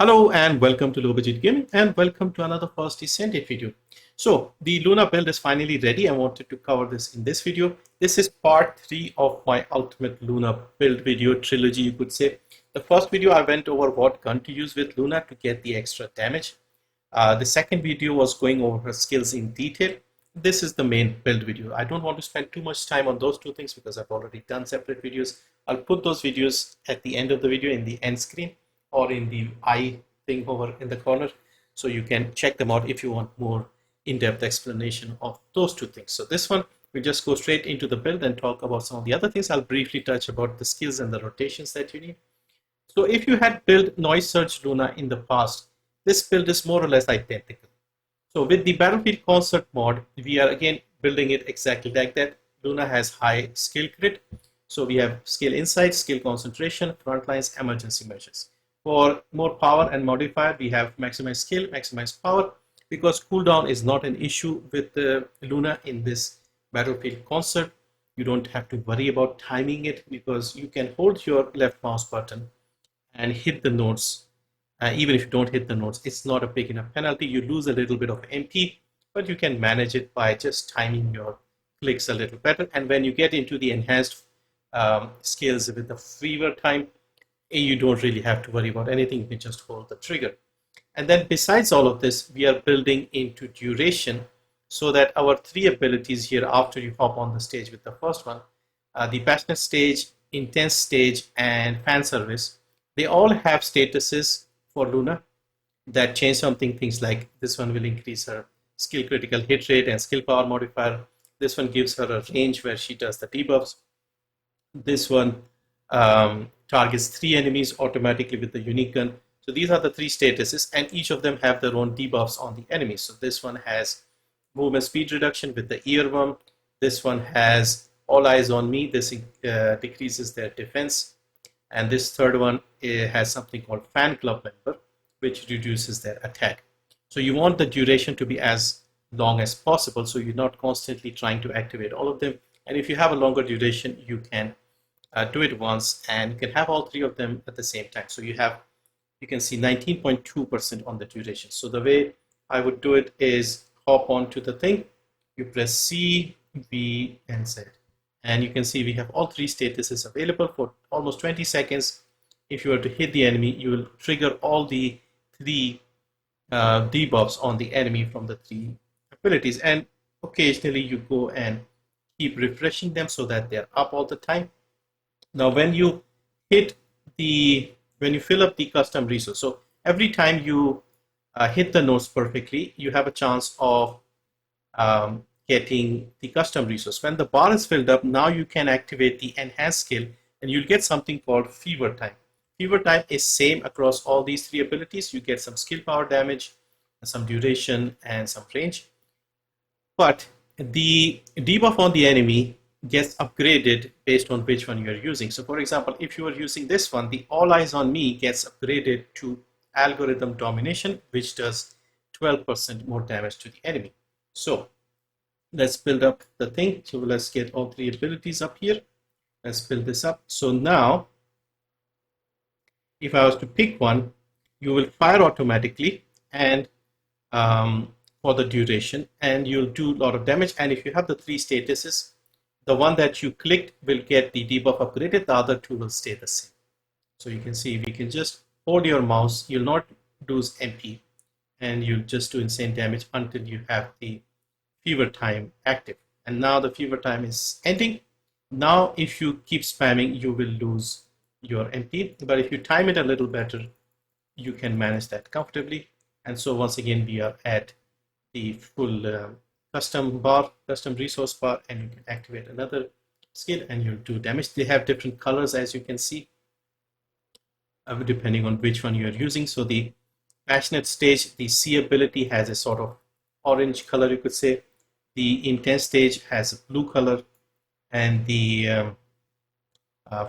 Hello and welcome to Low Budget Gaming and welcome to another first Descendant video. So the Luna build is finally ready. I wanted to cover this in this video. This is part 3 of my ultimate Luna build video trilogy, you could say. The first video I went over what gun to use with Luna to get the extra damage. The second video was going over her skills in detail. This is the main build video. I don't want to spend too much time on those two things because I've already done separate videos. I'll put those videos at the end of the video in the end screen or in the eye thing over in the corner, so you can check them out if you want more in-depth explanation of those two things. So this one, we just go straight into the build and talk about some of the other things. I'll briefly touch about the skills and the rotations that you need. So if you had built Noise Surge Luna in the past, this build is more or less identical. So with the Battlefield Concert mod, we are again building it exactly like that. Luna has high skill crit. So we have skill insight, skill concentration, frontlines, emergency measures. For more power and modifier, we have maximize skill, maximize power, because cooldown is not an issue with Luna in this Battlefield Concert. You don't have to worry about timing it because you can hold your left mouse button and hit the nodes. Even if you don't hit the nodes, it's not a big enough penalty. You lose a little bit of MP, but you can manage it by just timing your clicks a little better. And when you get into the enhanced skills with the fever time, you don't really have to worry about anything. You can just hold the trigger. And then besides all of this, we are building into duration so that our three abilities here after you hop on the stage with the first one, the passionate stage, intense stage, and fan service, they all have statuses for Luna that change something. Things like this one will increase her skill critical hit rate and skill power modifier. This one gives her a range where she does the debuffs. This one targets 3 enemies automatically with the unique gun. So these are the 3 statuses, and each of them have their own debuffs on the enemies. So this one has movement speed reduction with the earworm. This one has all eyes on me. This decreases their defense. And this third one has something called fan club member, which reduces their attack. So you want the duration to be as long as possible, so you're not constantly trying to activate all of them. And if you have a longer duration, you can do it once and you can have all 3 of them at the same time. So you can see 19.2% on the duration. So the way I would do it is hop onto the thing, you press C, V, and Z. And you can see we have all 3 statuses available for almost 20 seconds. If you were to hit the enemy, you will trigger all the 3 debuffs on the enemy from the 3 abilities. And occasionally you go and keep refreshing them so that they're up all the time. Now, when you fill up the custom resource, so every time you hit the nodes perfectly, you have a chance of getting the custom resource. When the bar is filled up, now you can activate the enhanced skill and you'll get something called fever time. Fever time is same across all these 3 abilities. You get some skill power damage, some duration, and some range. But the debuff on the enemy gets upgraded based on which one you're using. So for example, if you are using this one, the all eyes on me gets upgraded to algorithm domination, which does 12% more damage to the enemy. So let's build up the thing. So let's get all 3 abilities up here. Let's build this up. So now, if I was to pick one, you will fire automatically and for the duration, and you'll do a lot of damage. And if you have the 3 statuses, the one that you clicked will get the debuff upgraded, the other 2 will stay the same. So you can see we can just hold your mouse, you'll not lose MP, and you'll just do insane damage until you have the fever time active. And now the fever time is ending. Now if you keep spamming, you will lose your MP, but if you time it a little better, you can manage that comfortably. And so once again, we are at the full custom resource bar, and you can activate another skill and you'll do damage. They have different colors, as you can see, depending on which one you're using. So the passionate stage, the C ability has a sort of orange color, you could say. The intense stage has a blue color, and the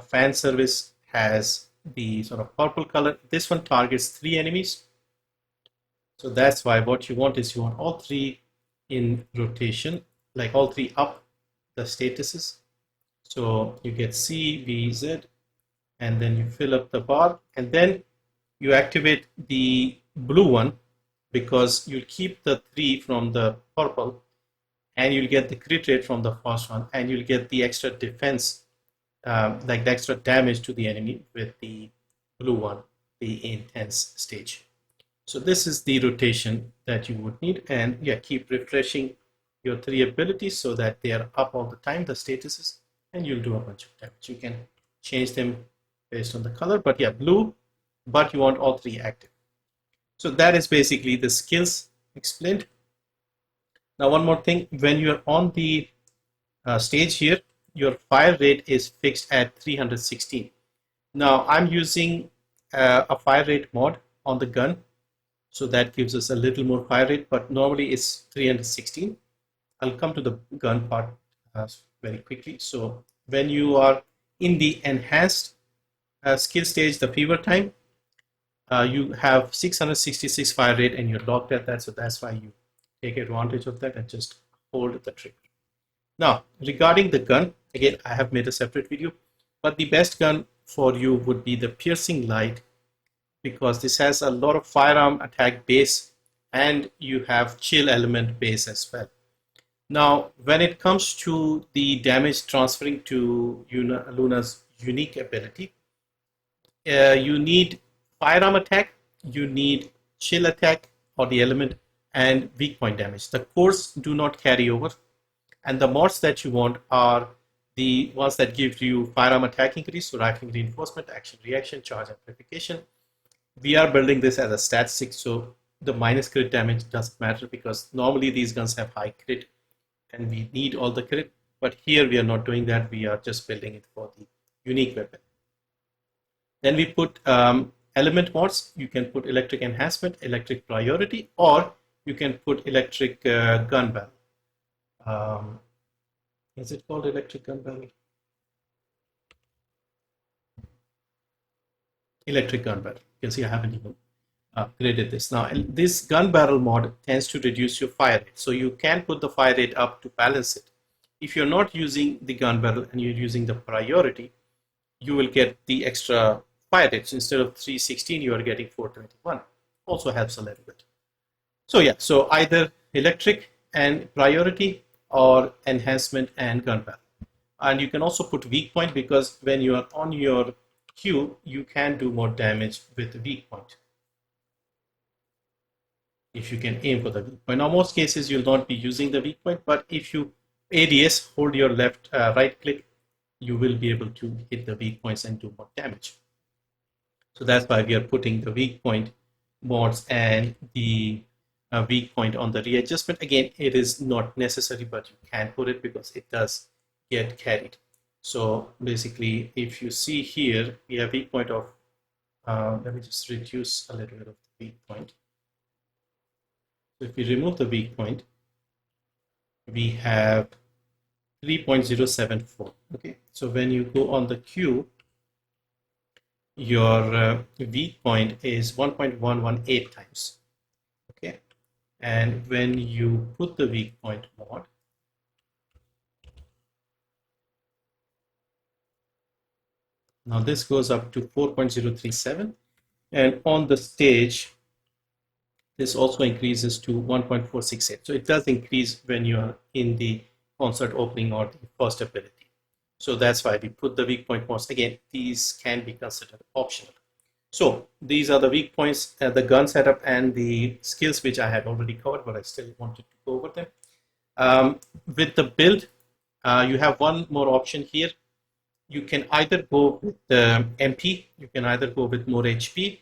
fan service has the sort of purple color. This one targets 3 enemies. So that's why what you want is you want all 3 in rotation, like all 3 up the statuses. So you get C, V, Z, and then you fill up the bar, and then you activate the blue one because you'll keep the 3 from the purple, and you'll get the crit rate from the first one, and you'll get the extra defense, like the extra damage to the enemy with the blue one, the intense stage. So this is the rotation that you would need, and yeah, keep refreshing your 3 abilities so that they are up all the time, the statuses, and you'll do a bunch of damage. You can change them based on the color, but yeah, blue, but you want all 3 active. So that is basically the skills explained. Now one more thing, when you're on the stage here, your fire rate is fixed at 316. Now I'm using a fire rate mod on the gun, so that gives us a little more fire rate, but normally it's 316. I'll come to the gun part very quickly. So when you are in the enhanced skill stage, the fever time, you have 666 fire rate and you're locked at that, so that's why you take advantage of that and just hold the trigger. Now regarding the gun, again I have made a separate video, but the best gun for you would be the piercing light, because this has a lot of firearm attack base and you have chill element base as well. Now when it comes to the damage transferring to Luna's unique ability, you need firearm attack, you need chill attack or the element, and weak point damage. The cores do not carry over, and the mods that you want are the ones that give you firearm attack increase, so rifling reinforcement, action reaction, charge amplification. We are building this as a stat 6, so the minus crit damage doesn't matter because normally these guns have high crit and we need all the crit, but here we are not doing that. We are just building it for the unique weapon. Then we put element mods. You can put electric enhancement, electric priority, or you can put electric gun barrel. Is it called electric gun barrel? Electric gun barrel. You can see I haven't even upgraded this. Now this gun barrel mod tends to reduce your fire rate, so you can put the fire rate up to balance it. If you're not using the gun barrel and you're using the priority, you will get the extra fire rate. So instead of 316, you are getting 421. Also helps a little bit. So yeah, so either electric and priority or enhancement and gun barrel. And you can also put weak point, because when you are on your Q, you can do more damage with the weak point if you can aim for the weak point. Now most cases you'll not be using the weak point, but if you ADS, hold your left right click, you will be able to hit the weak points and do more damage. So that's why we are putting the weak point mods and the weak point on the readjustment. Again, it is not necessary, but you can put it because it does get carried. So basically, if you see here, we have weak point of, let me just reduce a little bit of the weak point. So if we remove the weak point, we have 3.074. Okay, so when you go on the Q, your weak point is 1.118 times. Okay, and when you put the weak point mod, now this goes up to 4.037, and on the stage this also increases to 1.468. So it does increase when you are in the concert opening or the first ability. So that's why we put the weak point mods. Again, these can be considered optional. So these are the weak points, the gun setup and the skills, which I had already covered, but I still wanted to go over them. With the build, you have one more option here. You can either go with the MP, you can either go with more HP.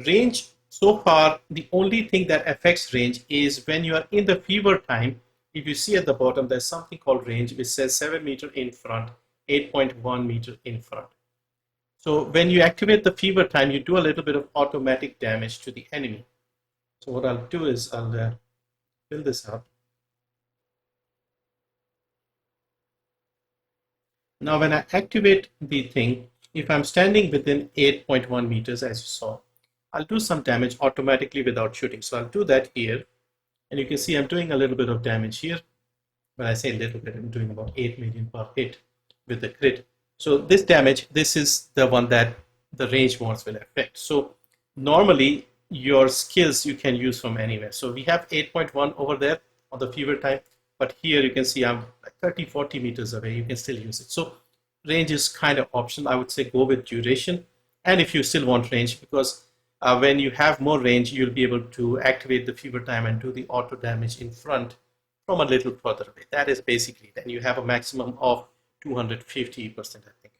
Range, so far, the only thing that affects range is when you are in the fever time. If you see at the bottom, there's something called range, which says 7 meter in front, 8.1 meter in front. So when you activate the fever time, you do a little bit of automatic damage to the enemy. So what I'll do is I'll fill this up. Now when I activate the thing, if I'm standing within 8.1 meters, as you saw, I'll do some damage automatically without shooting. So I'll do that here. And you can see I'm doing a little bit of damage here. When I say a little bit, I'm doing about 8 million per hit with the crit. So this damage, this is the one that the range mods will affect. So normally your skills you can use from anywhere. So we have 8.1 over there on the fever time, but here you can see I'm like 30-40 meters away. You can still use it. So range is kind of optional. I would say go with duration, and if you still want range, because when you have more range, you'll be able to activate the fever time and do the auto damage in front from a little further away. That is basically, then you have a maximum of 250%, I think.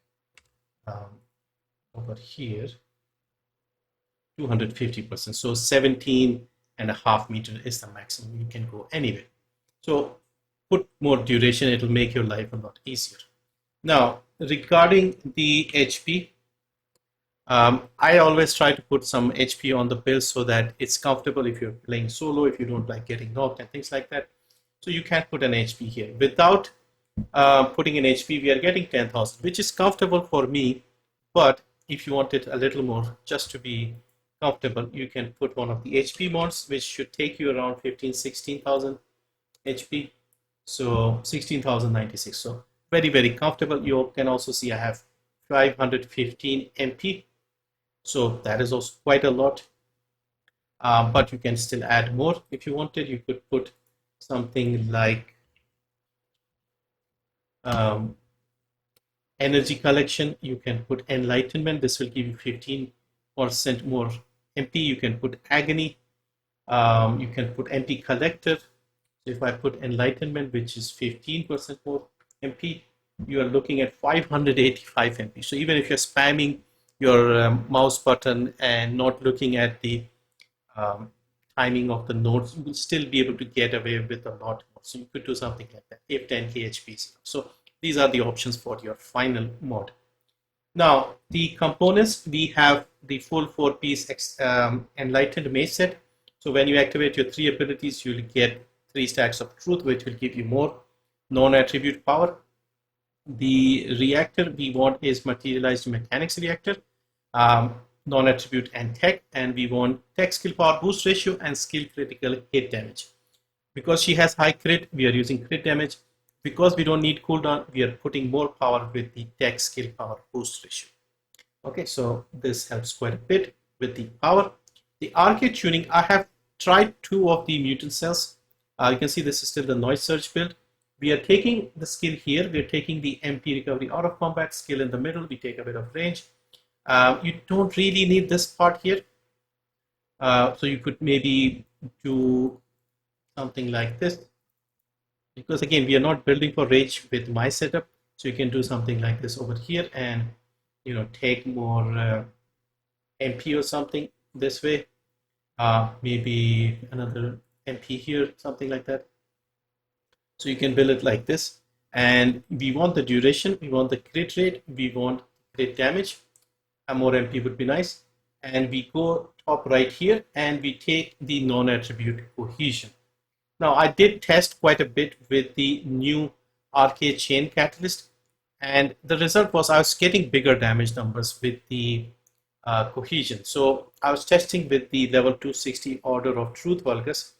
Over here, 250%. So 17.5 meters is the maximum. You can go anywhere. So put more duration, it'll make your life a lot easier. Now, regarding the HP, I always try to put some HP on the build so that it's comfortable if you're playing solo, if you don't like getting knocked and things like that. So you can put an HP here. Without putting an HP, we are getting 10,000, which is comfortable for me. But if you want it a little more, just to be comfortable, you can put one of the HP mods, which should take you around 16,000 HP. So 16,096. So very, very comfortable. You can also see I have 515 MP. So that is also quite a lot. But you can still add more if you wanted. You could put something like energy collection. You can put enlightenment. This will give you 15% more MP. You can put agony. You can put MP collector. So if I put enlightenment, which is 15% more MP, you are looking at 585 MP. So even if you're spamming your mouse button and not looking at the timing of the nodes, you will still be able to get away with a lot more. So you could do something like that if 10k HP is enough. So these are the options for your final mod. Now, the components, we have the full 4-piece enlightened mace set. So when you activate your 3 abilities, you'll get 3 stacks of truth, which will give you more non-attribute power. The reactor we want is materialized mechanics reactor, non-attribute and tech, and we want tech skill power boost ratio and skill critical hit damage. Because she has high crit, we are using crit damage. Because we don't need cooldown, we are putting more power with the tech skill power boost ratio. Okay, so this helps quite a bit with the power. The Arche tuning, I have tried 2 of the mutant cells. You can see this is still the noise surge build. We are taking the skill here. We are taking the MP recovery out of combat skill in the middle. We take a bit of range. You don't really need this part here. So you could maybe do something like this. Because again, we are not building for rage with my setup. So you can do something like this over here and, you know, take more MP or something this way. Maybe another MP here, something like that. So you can build it like this. And we want the duration, we want the crit rate, we want crit damage. A more MP would be nice. And we go top right here and we take the non-attribute cohesion. Now, I did test quite a bit with the new Arche chain catalyst, and the result was I was getting bigger damage numbers with the cohesion. So I was testing with the level 260 Order of Truth Vulgus.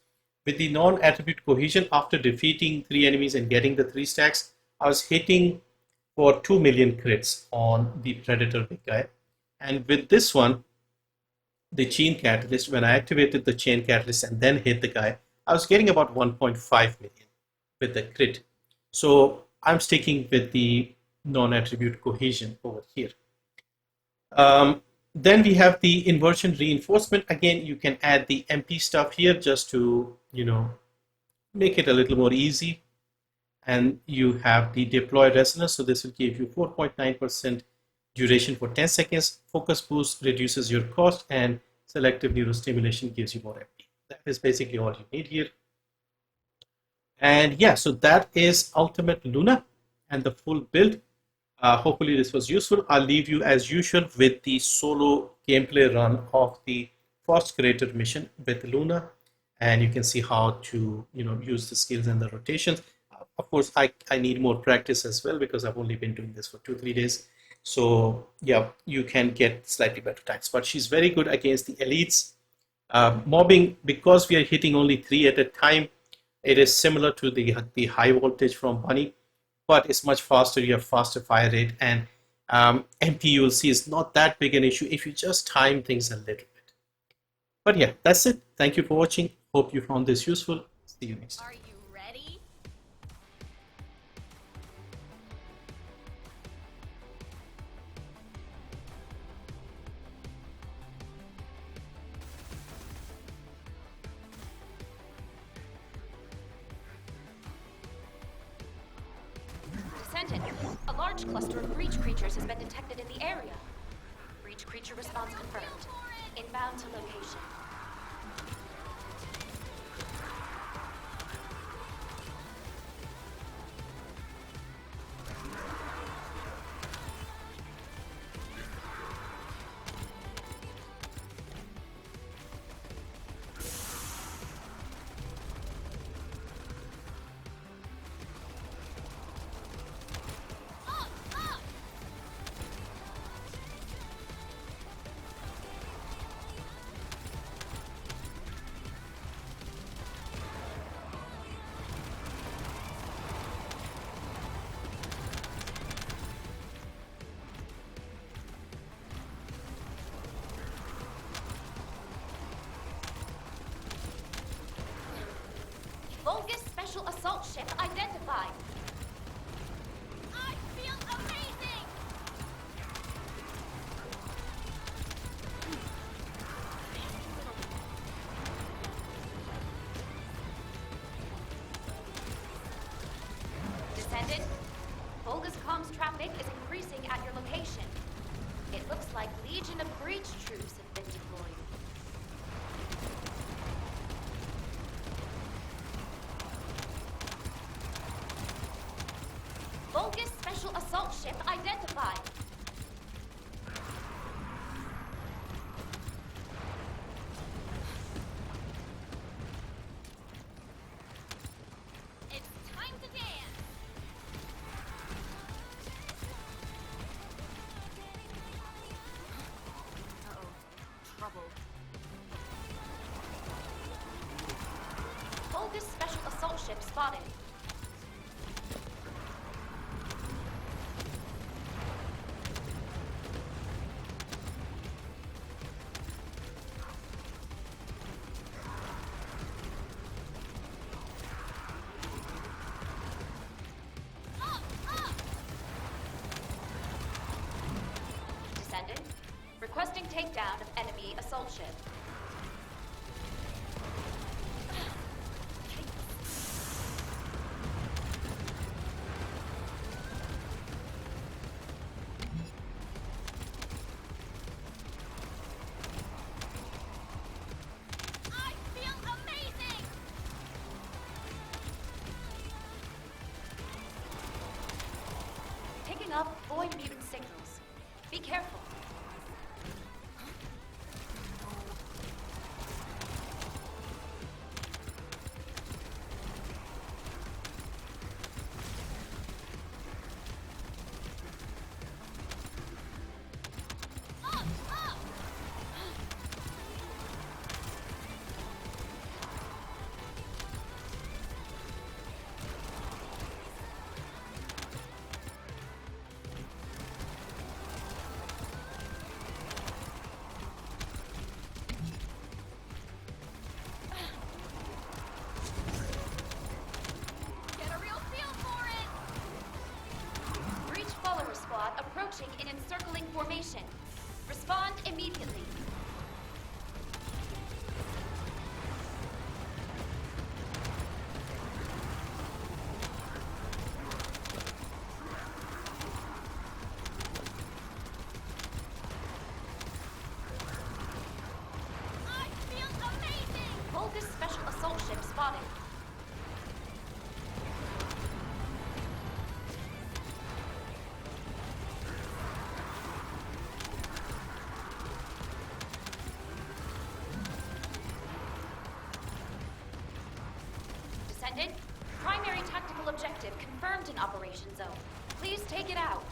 With the non-attribute cohesion, after defeating 3 enemies and getting the 3 stacks, I was hitting for 2 million crits on the Predator big guy. And with this one, the chain catalyst, when I activated the chain catalyst and then hit the guy, I was getting about 1.5 million with the crit. So I'm sticking with the non-attribute cohesion over here. Then we have the inversion reinforcement. Again, you can add the MP stuff here just to, you know, make it a little more easy. And you have the deploy resonance. So this will give you 4.9% duration for 10 seconds. Focus boost reduces your cost, and selective neurostimulation gives you more MP. That is basically all you need here. And yeah, so that is Ultimate Luna and the full build. Hopefully this was useful. I'll leave you as usual with the solo gameplay run of the first creator mission with Luna, and you can see how to, you know, use the skills and the rotations. Of course, I need more practice as well because I've only been doing this for 2-3 days. So yeah, you can get slightly better times, but she's very good against the elites. Mobbing, because we are hitting only 3 at a time, it is similar to the high voltage from Bunny, but it's much faster. You have faster fire rate, and MP, you will see, is not that big an issue if you just time things a little bit. But yeah, that's it. Thank you for watching. Hope you found this useful. See you next time. Are you ready? Descendant, a large cluster of breach creatures has been detected in the area. Breach creature response confirmed. Inbound to location. Vulgus Special Assault Ship identified. I feel amazing! Descendant, Vulgus comms traffic is increasing at your location. It looks like Legion of Breach troops have been deployed. Vulgus Special Assault Ship identified. It's time to dance. Uh-oh. Trouble. Vulgus Special Assault Ship spotted. Descendant, requesting takedown of enemy assault ship. I feel amazing! Picking up void mutant signals. Be careful. Get a real feel for it! Breach follower squad approaching in encircling formation. Respond immediately. I feel amazing! Vulgus Special Assault Ship spotted. Descendant, primary tactical objective confirmed in Operation Zone. Please take it out.